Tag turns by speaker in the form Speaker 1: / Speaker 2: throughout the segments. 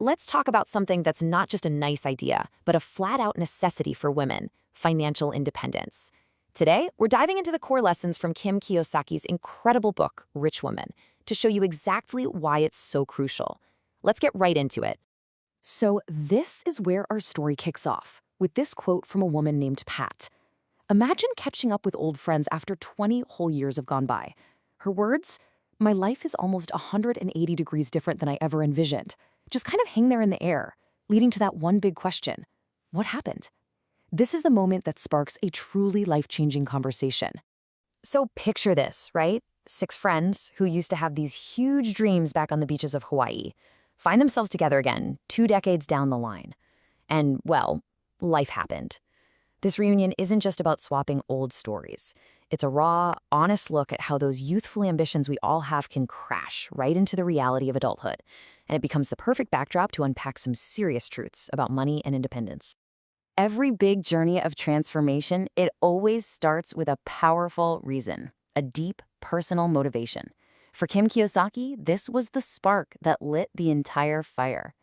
Speaker 1: let's talk about something that's not just a nice idea, but a flat-out necessity for women: financial independence. Today, we're diving into the core lessons from Kim Kiyosaki's incredible book, Rich Woman, to show you exactly why it's so crucial. Let's get right into it. So this is where our story kicks off, with this quote from a woman named Pat. Imagine catching up with old friends after 20 whole years have gone by. Her words: "My life is almost 180 degrees different than I ever envisioned," just kind of hang there in the air, leading to that one big question: what happened? This is the moment that sparks a truly life-changing conversation. So picture this, right? 6 friends who used to have these huge dreams back on the beaches of Hawaii find themselves together again 2 decades down the line. And, well, life happened. This reunion isn't just about swapping old stories. It's a raw, honest look at how those youthful ambitions we all have can crash right into the reality of adulthood. And it becomes the perfect backdrop to unpack some serious truths about money and independence. Every big journey of transformation, it always starts with a powerful reason, a deep personal motivation. For Kim Kiyosaki, this was the spark that lit the entire fire.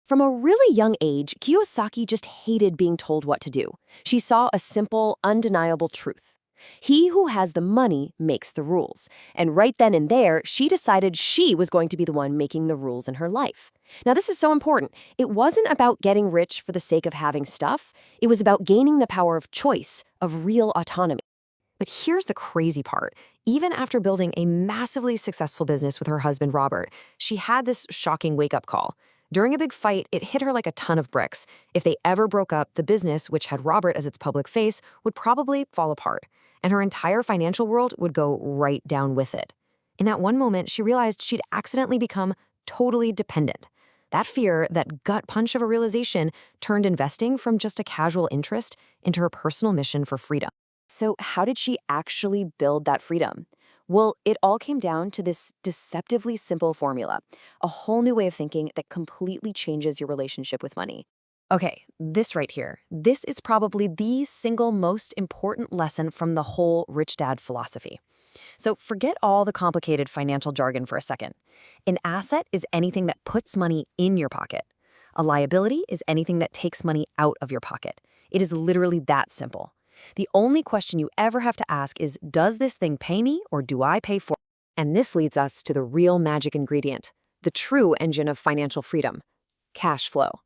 Speaker 1: From a really young age, Kiyosaki just hated being told what to do. She saw a simple, undeniable truth. He who has the money makes the rules. And right then and there, she decided she was going to be the one making the rules in her life. Now, this is so important. It wasn't about getting rich for the sake of having stuff. It was about gaining the power of choice, of real autonomy. But here's the crazy part. Even after building a massively successful business with her husband, Robert, she had this shocking wake-up call. During a big fight, it hit her like a ton of bricks. If they ever broke up, the business, which had Robert as its public face, would probably fall apart, and her entire financial world would go right down with it. In that one moment, she realized she'd accidentally become totally dependent. That fear, that gut punch of a realization, turned investing from just a casual interest into her personal mission for freedom. So how did she actually build that freedom? Well, it all came down to this deceptively simple formula, a whole new way of thinking that completely changes your relationship with money. Okay, this right here, this is probably the single most important lesson from the whole Rich Dad philosophy. So forget all the complicated financial jargon for a second. An asset is anything that puts money in your pocket. A liability is anything that takes money out of your pocket. It is literally that simple. The only question you ever have to ask is, does this thing pay me or do I pay for it? And this leads us to the real magic ingredient, the true engine of financial freedom: cash flow.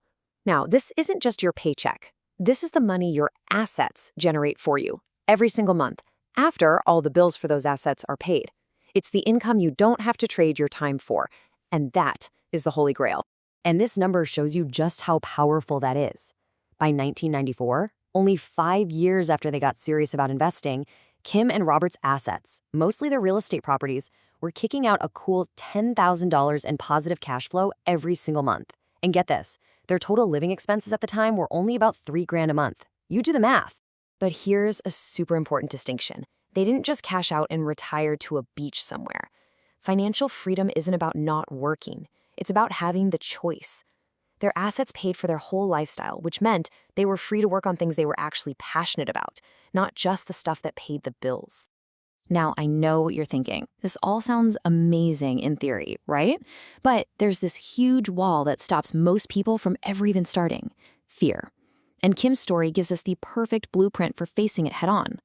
Speaker 1: Now, this isn't just your paycheck. This is the money your assets generate for you every single month, after all the bills for those assets are paid. It's the income you don't have to trade your time for, and that is the Holy Grail. And this number shows you just how powerful that is. By 1994, only 5 years after they got serious about investing, Kim and Robert's assets, mostly their real estate properties, were kicking out a cool $10,000 in positive cash flow every single month. And get this, their total living expenses at the time were only about $3,000 a month. You do the math. But here's a super important distinction. They didn't just cash out and retire to a beach somewhere. Financial freedom isn't about not working. It's about having the choice. Their assets paid for their whole lifestyle, which meant they were free to work on things they were actually passionate about, not just the stuff that paid the bills. Now, I know what you're thinking. This all sounds amazing in theory, right? But there's this huge wall that stops most people from ever even starting: fear. And Kim's story gives us the perfect blueprint for facing it head on.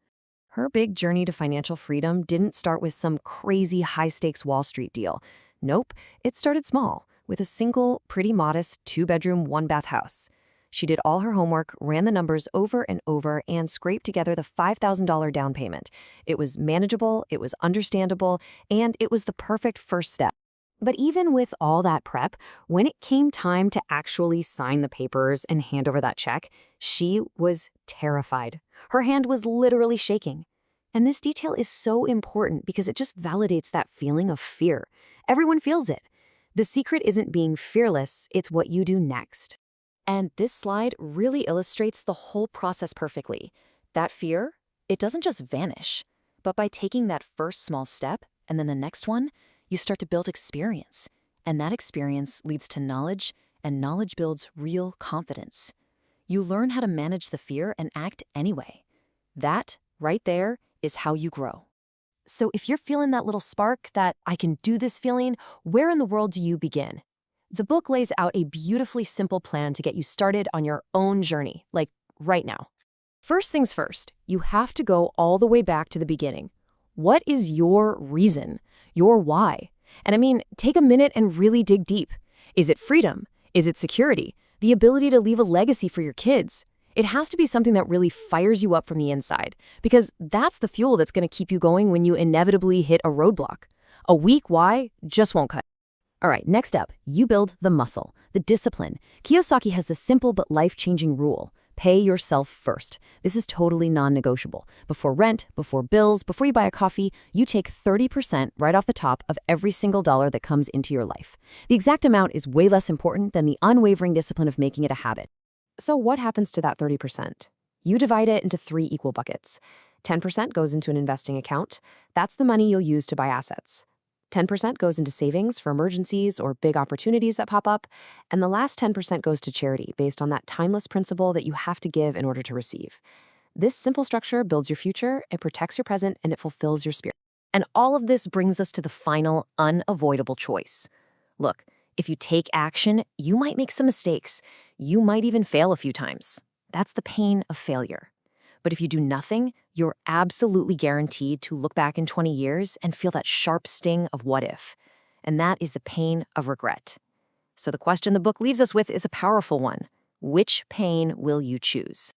Speaker 1: Her big journey to financial freedom didn't start with some crazy high-stakes Wall Street deal. Nope, it started small, with a single, pretty modest 2-bedroom, 1-bath house. She did all her homework, ran the numbers over and over, and scraped together the $5,000 down payment. It was manageable, it was understandable, and it was the perfect first step. But even with all that prep, when it came time to actually sign the papers and hand over that check, she was terrified. Her hand was literally shaking. And this detail is so important because it just validates that feeling of fear. Everyone feels it. The secret isn't being fearless, it's what you do next. And this slide really illustrates the whole process perfectly. That fear, it doesn't just vanish, but by taking that first small step and then the next one, you start to build experience. And that experience leads to knowledge, and knowledge builds real confidence. You learn how to manage the fear and act anyway. That, right there, is how you grow. So if you're feeling that little spark, that "I can do this" feeling, where in the world do you begin? The book lays out a beautifully simple plan to get you started on your own journey, like right now. First things first, you have to go all the way back to the beginning. What is your reason? Your why? And I mean, take a minute and really dig deep. Is it freedom? Is it security? The ability to leave a legacy for your kids? It has to be something that really fires you up from the inside, because that's the fuel that's going to keep you going when you inevitably hit a roadblock. A weak why just won't cut it. All right, next up, you build the muscle, the discipline. Kiyosaki has the simple but life-changing rule. Pay yourself first. This is totally non-negotiable. Before rent, before bills, before you buy a coffee, you take 30% right off the top of every single dollar that comes into your life. The exact amount is way less important than the unwavering discipline of making it a habit. So what happens to that 30%? You divide it into 3 equal buckets. 10% goes into an investing account. That's the money you'll use to buy assets. 10% goes into savings for emergencies or big opportunities that pop up, and the last 10% goes to charity based on that timeless principle that you have to give in order to receive. This simple structure builds your future, it protects your present, and it fulfills your spirit. And all of this brings us to the final, unavoidable choice. Look, if you take action, you might make some mistakes. You might even fail a few times. That's the pain of failure. But if you do nothing, you're absolutely guaranteed to look back in 20 years and feel that sharp sting of what if. And that is the pain of regret. So the question the book leaves us with is a powerful one. Which pain will you choose?